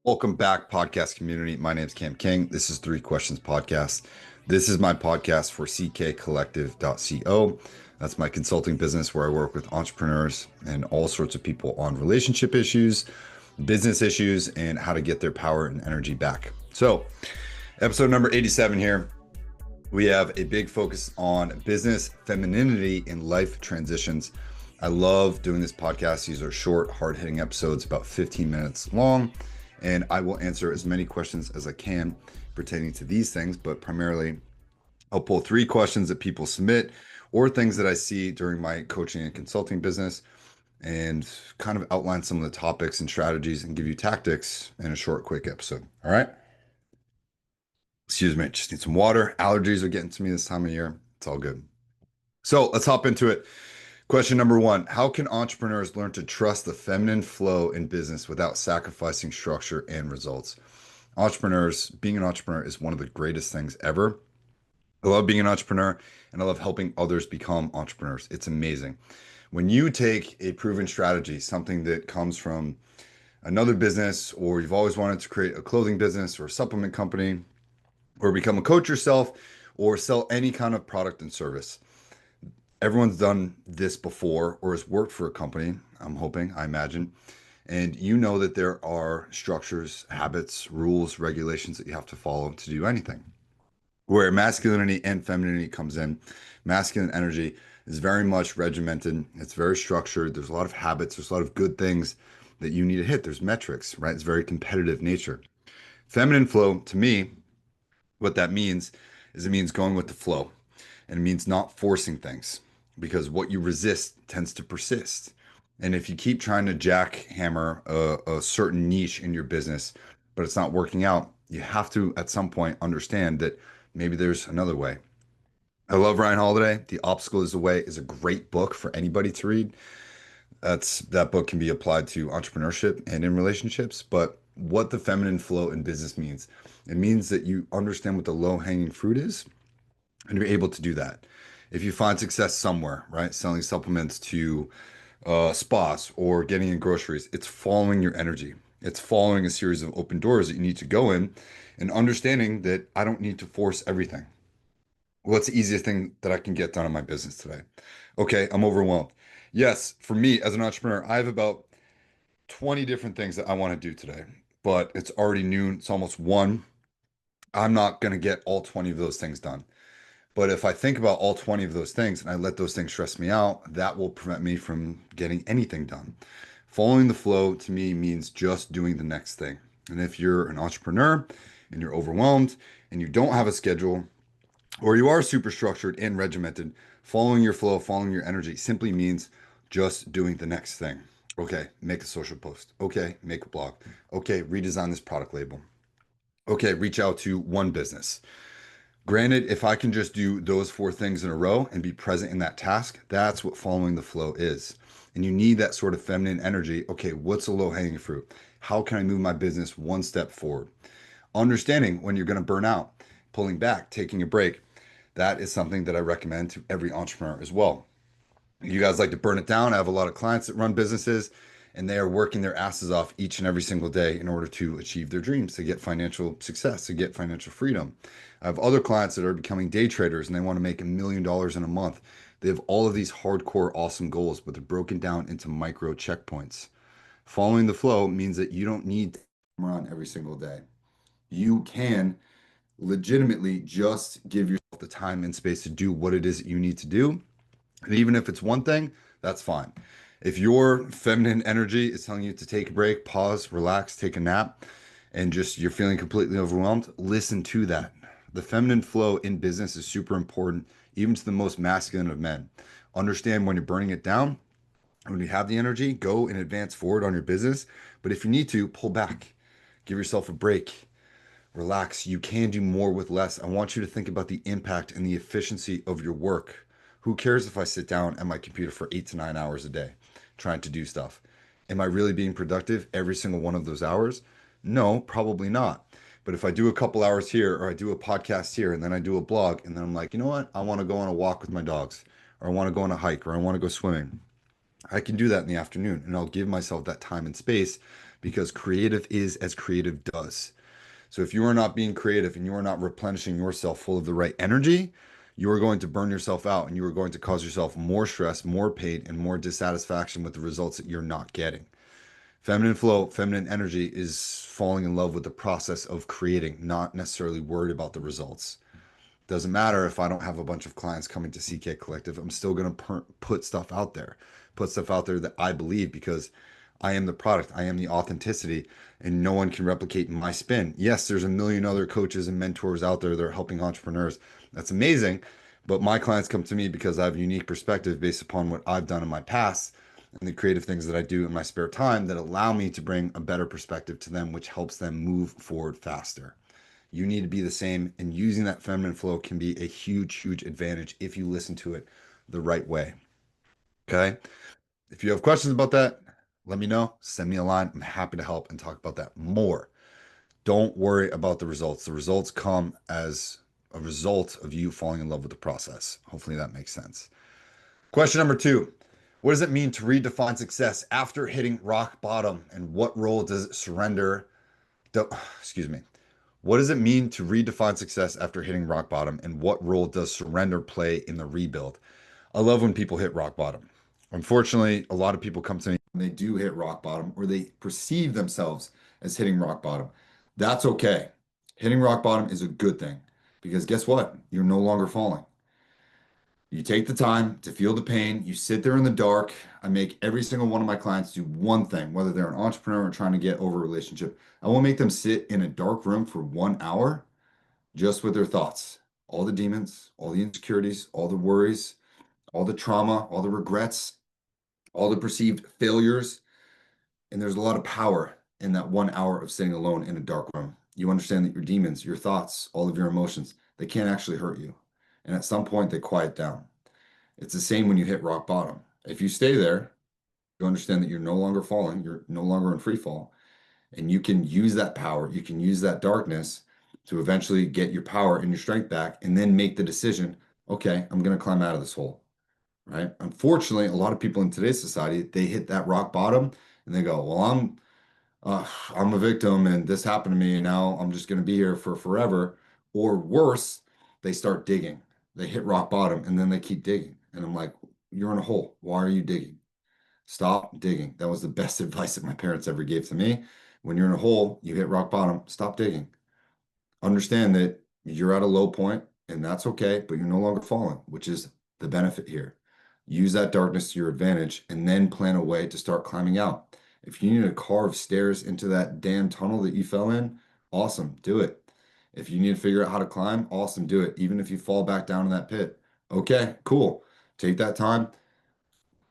Welcome back, podcast community. My name is Cam King. This is Three Questions Podcast. This is my podcast for ckcollective.co. That's my consulting business where I work with entrepreneurs and all sorts of people on relationship issues, business issues, and how to get their power and energy back. So, episode number 87 here. We have a big focus on business, femininity, and life transitions. I love doing this podcast. These are short, hard-hitting episodes, about 15 minutes long, and I will answer as many questions as I can pertaining to these things, but primarily I'll pull three questions that people submit or things that I see during my coaching and consulting business and kind of outline some of the topics and strategies and give you tactics in a short, quick episode. All right. Excuse me, just need some water. Allergies are getting to me this time of year. It's all good. So let's hop into it. Question number one: how can entrepreneurs learn to trust the feminine flow in business without sacrificing structure and results? Entrepreneurs, being an entrepreneur is one of the greatest things ever. I love being an entrepreneur and I love helping others become entrepreneurs. It's amazing. When you take a proven strategy, something that comes from another business, or you've always wanted to create a clothing business or a supplement company, or become a coach yourself, or sell any kind of product and service. Everyone's done this before or has worked for a company, I'm hoping, I imagine. And you know that there are structures, habits, rules, regulations that you have to follow to do anything. Where masculinity and femininity comes in, masculine energy is very much regimented. It's very structured. There's a lot of habits. There's a lot of good things that you need to hit. There's metrics, right? It's very competitive nature. Feminine flow, to me, what that means is it means going with the flow, and it means not forcing things, because what you resist tends to persist. And if you keep trying to jackhammer a certain niche in your business, but it's not working out, you have to at some point understand that maybe there's another way. I love Ryan Holiday. The Obstacle is the Way is a great book for anybody to read. That book can be applied to entrepreneurship and in relationships. But what the feminine flow in business means, it means that you understand what the low-hanging fruit is, and you're able to do that. If you find success somewhere, right, selling supplements to spas or getting in groceries, it's following your energy. It's following a series of open doors that you need to go in and understanding that I don't need to force everything. What's the easiest thing that I can get done in my business today? Okay, I'm overwhelmed. Yes, for me as an entrepreneur, I have about 20 different things that I want to do today, but it's already noon. It's almost one. I'm not going to get all 20 of those things done. But if I think about all 20 of those things and I let those things stress me out, that will prevent me from getting anything done. Following the flow to me means just doing the next thing. And if you're an entrepreneur and you're overwhelmed and you don't have a schedule, or you are super structured and regimented, following your flow, following your energy simply means just doing the next thing. Okay, make a social post. Okay, make a blog. Okay, redesign this product label. Okay, reach out to one business. Granted, if I can just do those four things in a row and be present in that task, that's what following the flow is. And you need that sort of feminine energy. Okay, what's a low hanging fruit? How can I move my business one step forward? Understanding when you're going to burn out, pulling back, taking a break. That is something that I recommend to every entrepreneur as well. You guys like to burn it down. I have a lot of clients that run businesses and they are working their asses off each and every single day in order to achieve their dreams, to get financial success, to get financial freedom. I have other clients that are becoming day traders and they want to make $1 million in a month. They have all of these hardcore, awesome goals, but they're broken down into micro checkpoints. Following the flow means that you don't need to run every single day. You can legitimately just give yourself the time and space to do what it is that you need to do. And even if it's one thing, that's fine. If your feminine energy is telling you to take a break, pause, relax, take a nap, and just you're feeling completely overwhelmed, listen to that. The feminine flow in business is super important, even to the most masculine of men. Understand when you're burning it down, when you have the energy, go and advance forward on your business. But if you need to, pull back, give yourself a break, relax. You can do more with less. I want you to think about the impact and the efficiency of your work. Who cares if I sit down at my computer for 8 to 9 hours a day trying to do stuff? Am I really being productive every single one of those hours? No, probably not. But if I do a couple hours here, or I do a podcast here, and then I do a blog, and then I'm like, you know what? I want to go on a walk with my dogs, or I want to go on a hike, or I want to go swimming. I can do that in the afternoon, and I'll give myself that time and space because creative is as creative does. So if you are not being creative and you are not replenishing yourself full of the right energy, you are going to burn yourself out and you are going to cause yourself more stress, more pain, and more dissatisfaction with the results that you're not getting. Feminine flow, feminine energy is falling in love with the process of creating, not necessarily worried about the results. Doesn't matter if I don't have a bunch of clients coming to CK Collective. I'm still going to put stuff out there, put stuff out there that I believe because I am the product, I am the authenticity, and no one can replicate my spin. Yes, there's a million other coaches and mentors out there that are helping entrepreneurs. That's amazing. But my clients come to me because I have a unique perspective based upon what I've done in my past and the creative things that I do in my spare time that allow me to bring a better perspective to them, which helps them move forward faster. You need to be the same, and using that feminine flow can be a huge, huge advantage if you listen to it the right way. Okay. If you have questions about that, let me know. Send me a line. I'm happy to help and talk about that more. Don't worry about the results. The results come as a result of you falling in love with the process. Hopefully that makes sense. Question number 2. What does it mean to redefine success after hitting rock bottom? And what role does it surrender? Excuse me. What does it mean to redefine success after hitting rock bottom? And what role does surrender play in the rebuild? I love when people hit rock bottom. Unfortunately, a lot of people come to me and they do hit rock bottom or they perceive themselves as hitting rock bottom. That's okay. Hitting rock bottom is a good thing because guess what? You're no longer falling. You take the time to feel the pain. You sit there in the dark. I make every single one of my clients do one thing, whether they're an entrepreneur or trying to get over a relationship. I will make them sit in a dark room for 1 hour just with their thoughts, all the demons, all the insecurities, all the worries, all the trauma, all the regrets, all the perceived failures. And there's a lot of power in that 1 hour of sitting alone in a dark room. You understand that your demons, your thoughts, all of your emotions, they can't actually hurt you. And at some point, they quiet down. It's the same when you hit rock bottom. If you stay there, you understand that you're no longer falling, you're no longer in free fall, and you can use that power, you can use that darkness to eventually get your power and your strength back and then make the decision, okay, I'm going to climb out of this hole, right? Unfortunately, a lot of people in today's society, they hit that rock bottom and they go, well, I'm a victim and this happened to me and now I'm just going to be here for forever. Or worse, they start digging. They hit rock bottom and then they keep digging. And I'm like, you're in a hole. Why are you digging? Stop digging. That was the best advice that my parents ever gave to me. When you're in a hole, you hit rock bottom, stop digging. Understand that you're at a low point and that's okay, but you're no longer falling, which is the benefit here. Use that darkness to your advantage and then plan a way to start climbing out. If you need to carve stairs into that damn tunnel that you fell in, awesome, do it. If you need to figure out how to climb, awesome, do it. Even if you fall back down in that pit, okay, cool. Take that time,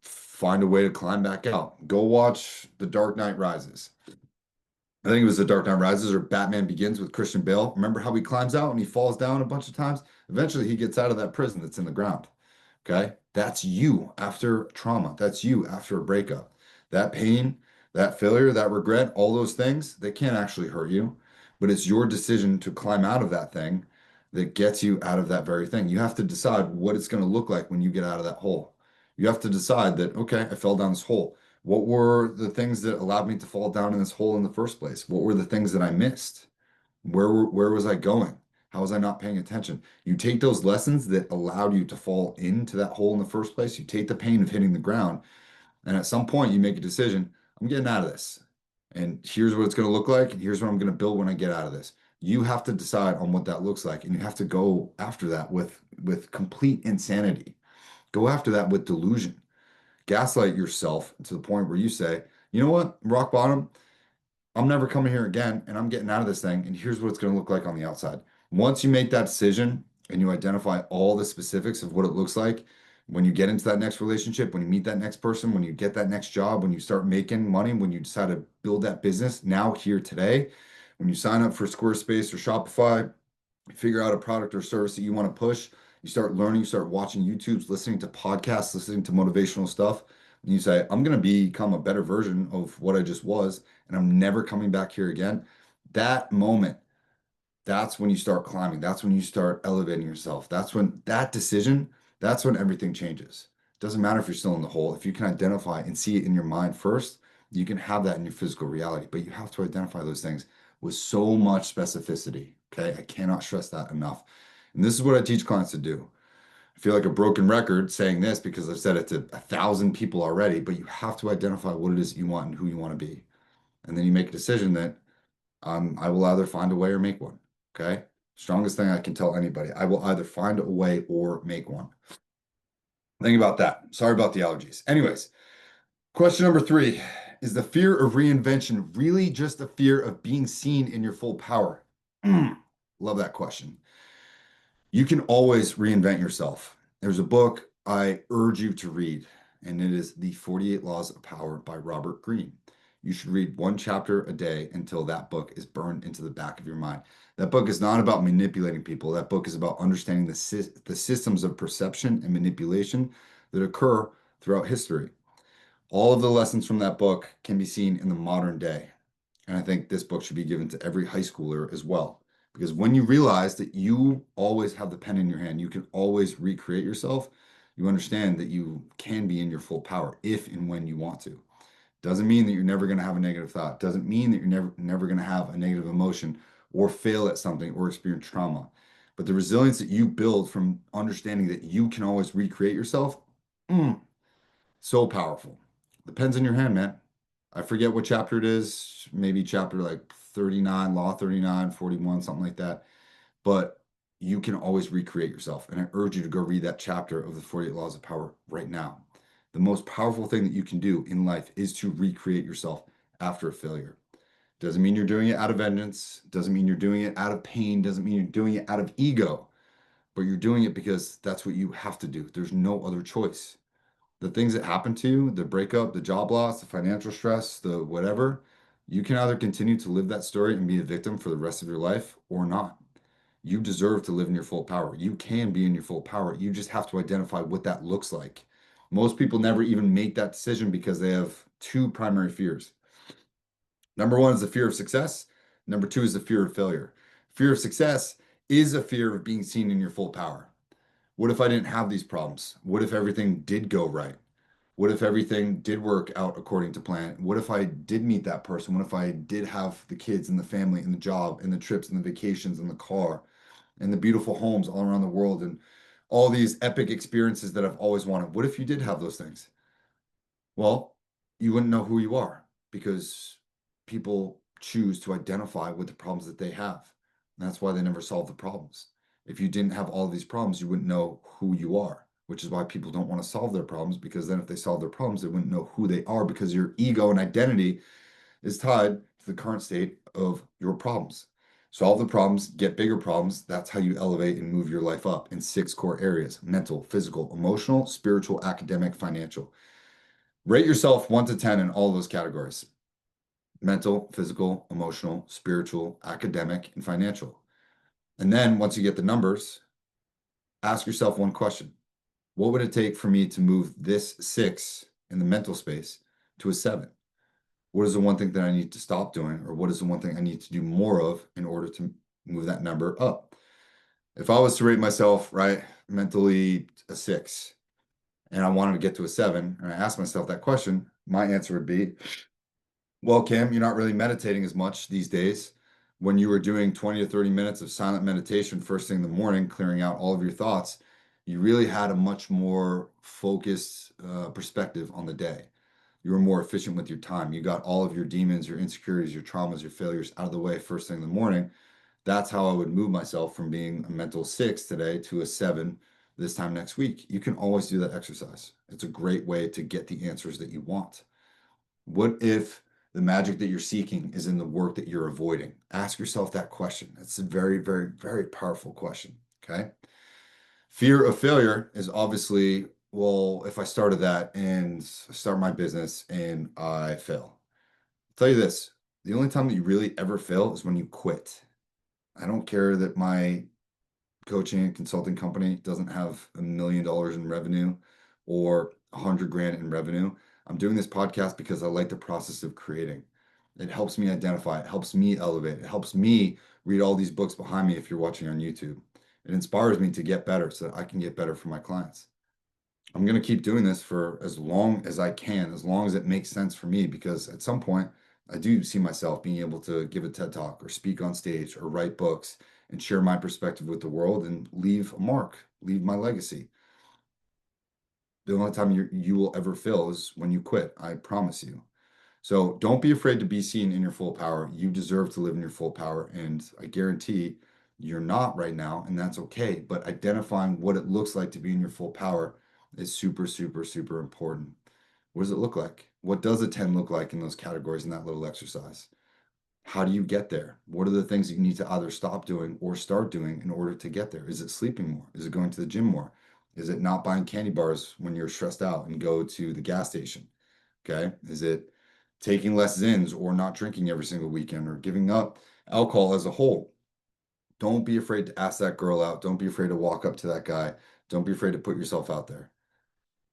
find a way to climb back out. Go watch The Dark Knight Rises. I think it was The Dark Knight Rises or Batman Begins with Christian Bale. Remember how he climbs out and he falls down a bunch of times? Eventually, he gets out of that prison that's in the ground. Okay. That's you after trauma. That's you after a breakup. That pain, that failure, that regret, all those things, they can't actually hurt you, but it's your decision to climb out of that thing that gets you out of that very thing. You have to decide what it's going to look like when you get out of that hole. You have to decide that, okay, I fell down this hole. What were the things that allowed me to fall down in this hole in the first place? What were the things that I missed? Where was I going? How was I not paying attention? You take those lessons that allowed you to fall into that hole in the first place, you take the pain of hitting the ground, and at some point you make a decision, I'm getting out of this. And here's what it's going to look like, and here's what I'm going to build when I get out of this. You have to decide on what that looks like, and you have to go after that with complete insanity. Go after that with delusion. Gaslight yourself to the point where you say, you know what, rock bottom, I'm never coming here again and I'm getting out of this thing. And here's what it's going to look like on the outside. Once you make that decision and you identify all the specifics of what it looks like, when you get into that next relationship, when you meet that next person, when you get that next job, when you start making money, when you decide to build that business now, here, today, when you sign up for Squarespace or Shopify, figure out a product or service that you want to push, you start learning, you start watching YouTubes, listening to podcasts, listening to motivational stuff, and you say, I'm going to become a better version of what I just was, and I'm never coming back here again. That moment, that's when you start climbing. That's when you start elevating yourself. That's when that decision, that's when everything changes. It doesn't matter if you're still in the hole. If you can identify and see it in your mind first, You can have that in your physical reality, but you have to identify those things with so much specificity. Okay. I cannot stress that enough. And this is what I teach clients to do. I feel like a broken record saying this because I've said it to 1,000 people already, but you have to identify what it is that you want and who you want to be. And then you make a decision that I will either find a way or make one. Okay. Strongest thing I can tell anybody. I will either find a way or make one. Think about that. Sorry about the allergies. Anyways, question number 3, is the fear of reinvention really just a fear of being seen in your full power? Love that question. You can always reinvent yourself. There's a book I urge you to read, and it is The 48 Laws of Power by Robert Greene. You should read one chapter a day until that book is burned into the back of your mind. That book is not about manipulating people. That book is about understanding the systems of perception and manipulation that occur throughout history. All of the lessons from that book can be seen in the modern day. And I think this book should be given to every high schooler as well. Because when you realize that you always have the pen in your hand, you can always recreate yourself, you understand that you can be in your full power if and when you want to. Doesn't mean that you're never going to have a negative thought. Doesn't mean that you're never going to have a negative emotion or fail at something or experience trauma. But the resilience that you build from understanding that you can always recreate yourself, so powerful. The pen's in your hand, man. I forget what chapter it is, maybe chapter like 39, Law 39, 41, something like that. But you can always recreate yourself. And I urge you to go read that chapter of the 48 Laws of Power right now. The most powerful thing that you can do in life is to recreate yourself after a failure. Doesn't mean you're doing it out of vengeance, doesn't mean you're doing it out of pain, doesn't mean you're doing it out of ego, but you're doing it because that's what you have to do. There's no other choice. The things that happen to you, the breakup, the job loss, the financial stress, the whatever, you can either continue to live that story and be a victim for the rest of your life or not. You deserve to live in your full power. You can be in your full power. You just have to identify what that looks like. Most people never even make that decision because they have two primary fears. Number one is the fear of success. Number two is the fear of failure. Fear of success is a fear of being seen in your full power. What if I didn't have these problems? What if everything did go right? What if everything did work out according to plan? What if I did meet that person? What if I did have the kids and the family and the job and the trips and the vacations and the car and the beautiful homes all around the world and all these epic experiences that I've always wanted? What if you did have those things? Well, you wouldn't know who you are because people choose to identify with the problems that they have. And that's why they never solve the problems. If you didn't have all of these problems, you wouldn't know who you are, which is why people don't want to solve their problems, because then if they solve their problems, they wouldn't know who they are because your ego and identity is tied to the current state of your problems. Solve the problems, get bigger problems. That's how you elevate and move your life up in 6 core areas: mental, physical, emotional, spiritual, academic, financial. Rate yourself 1 to 10 in all those categories: mental, physical, emotional, spiritual, academic, and financial. And then once you get the numbers, ask yourself one question: what would it take for me to move this 6 in the mental space to a 7? What is the one thing that I need to stop doing? Or what is the one thing I need to do more of in order to move that number up? If I was to rate myself, right, mentally a 6, and I wanted to get to a 7, and I asked myself that question, my answer would be, well, Cam, you're not really meditating as much these days. When you were doing 20 to 30 minutes of silent meditation first thing in the morning, clearing out all of your thoughts, you really had a much more focused perspective on the day. You were more efficient with your time. You got all of your demons, your insecurities, your traumas, your failures out of the way first thing in the morning. That's how I would move myself from being a mental 6 today to a 7 this time next week. You can always do that exercise. It's a great way to get the answers that you want. What if the magic that you're seeking is in the work that you're avoiding? Ask yourself that question. It's a very, very, very powerful question. Okay. Fear of failure is obviously, well, if I started that and start my business and I fail. I'll tell you this, the only time that you really ever fail is when you quit. I don't care that my coaching and consulting company doesn't have $1 million in revenue or 100 grand in revenue. I'm doing this podcast because I like the process of creating. It helps me identify, it helps me elevate, it helps me read all these books behind me if you're watching on YouTube. It inspires me to get better so that I can get better for my clients. I'm going to keep doing this for as long as I can, as long as it makes sense for me, because at some point I do see myself being able to give a TED talk or speak on stage or write books and share my perspective with the world and leave a mark, leave my legacy. The only time you will ever fail is when you quit. I promise you. So don't be afraid to be seen in your full power. You deserve to live in your full power. And I guarantee you're not right now, and that's okay. But identifying what it looks like to be in your full power is super, super, super important. What does it look like? What does a 10 look like in those categories in that little exercise? How do you get there? What are the things that you need to either stop doing or start doing in order to get there? Is it sleeping more? Is it going to the gym more? Is it not buying candy bars when you're stressed out and go to the gas station? Okay. Is it taking less Zins or not drinking every single weekend or giving up alcohol as a whole? Don't be afraid to ask that girl out. Don't be afraid to walk up to that guy. Don't be afraid to put yourself out there.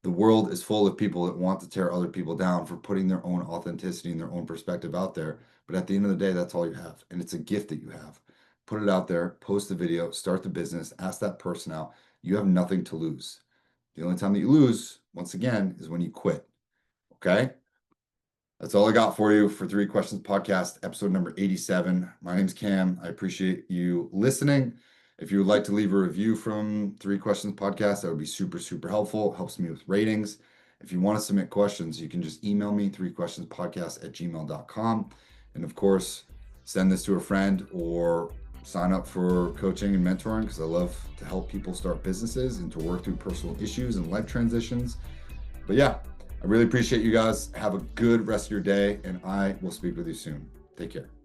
The world is full of people that want to tear other people down for putting their own authenticity and their own perspective out there. But at the end of the day, that's all you have. And it's a gift that you have. Put it out there, post the video, start the business, ask that person out. You have nothing to lose. The only time that you lose, once again, is when you quit. Okay? That's all I got for you for Three Questions Podcast, episode number 87. My name's Cam. I appreciate you listening. If you would like to leave a review from Three Questions Podcast, that would be super, super helpful. Helps me with ratings. If you want to submit questions, you can just email me, threequestionspodcast@gmail.com. And of course, send this to a friend or sign up for coaching and mentoring, because I love to help people start businesses and to work through personal issues and life transitions. But yeah, I really appreciate you guys. Have a good rest of your day, and I will speak with you soon. Take care.